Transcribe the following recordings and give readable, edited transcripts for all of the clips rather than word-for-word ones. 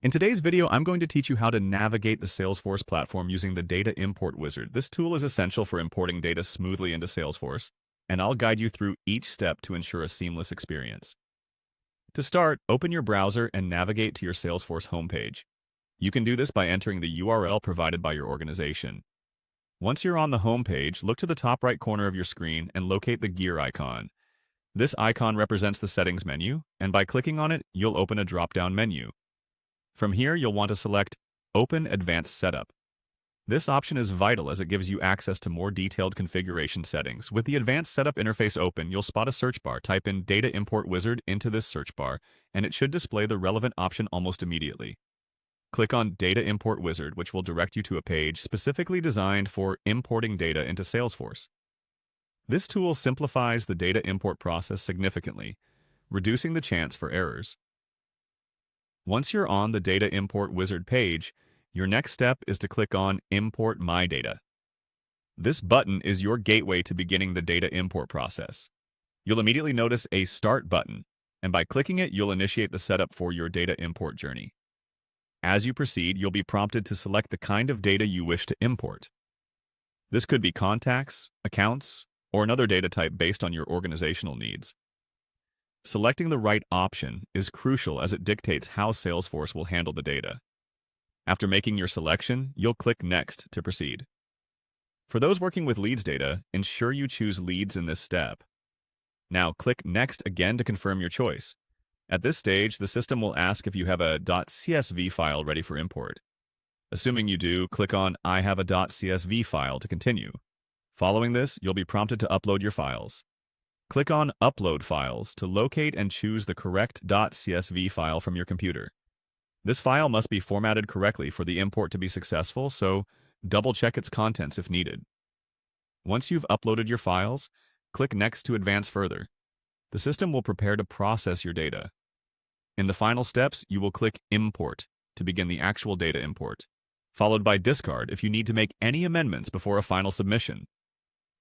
In today's video, I'm going to teach you how to navigate the Salesforce platform using the Data Import Wizard. This tool is essential for importing data smoothly into Salesforce, and I'll guide you through each step to ensure a seamless experience. To start, open your browser and navigate to your Salesforce homepage. You can do this by entering the URL provided by your organization. Once you're on the homepage, look to the top right corner of your screen and locate the gear icon. This icon represents the settings menu, and by clicking on it, you'll open a drop-down menu. From here, you'll want to select Open Advanced Setup. This option is vital as it gives you access to more detailed configuration settings. With the Advanced Setup interface open, you'll spot a search bar. Type in Data Import Wizard into this search bar, and it should display the relevant option almost immediately. Click on Data Import Wizard, which will direct you to a page specifically designed for importing data into Salesforce. This tool simplifies the data import process significantly, reducing the chance for errors. Once you're on the Data Import Wizard page, your next step is to click on Import My Data. This button is your gateway to beginning the data import process. You'll immediately notice a Start button, and by clicking it, you'll initiate the setup for your data import journey. As you proceed, you'll be prompted to select the kind of data you wish to import. This could be contacts, accounts, or another data type based on your organizational needs. Selecting the right option is crucial as it dictates how Salesforce will handle the data. After making your selection, you'll click Next to proceed. For those working with leads data, ensure you choose leads in this step. Now click Next again to confirm your choice. At this stage, the system will ask if you have a .csv file ready for import. Assuming you do, click on I have a .csv file to continue. Following this, you'll be prompted to upload your files. Click on Upload Files to locate and choose the correct .csv file from your computer. This file must be formatted correctly for the import to be successful, so double-check its contents if needed. Once you've uploaded your files, click Next to advance further. The system will prepare to process your data. In the final steps, you will click Import to begin the actual data import, followed by Discard if you need to make any amendments before a final submission.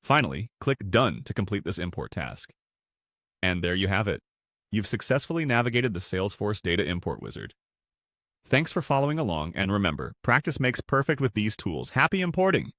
Finally, click Done to complete this import task. And there you have it. You've successfully navigated the Salesforce Data Import Wizard. Thanks for following along, and remember, practice makes perfect with these tools. Happy importing!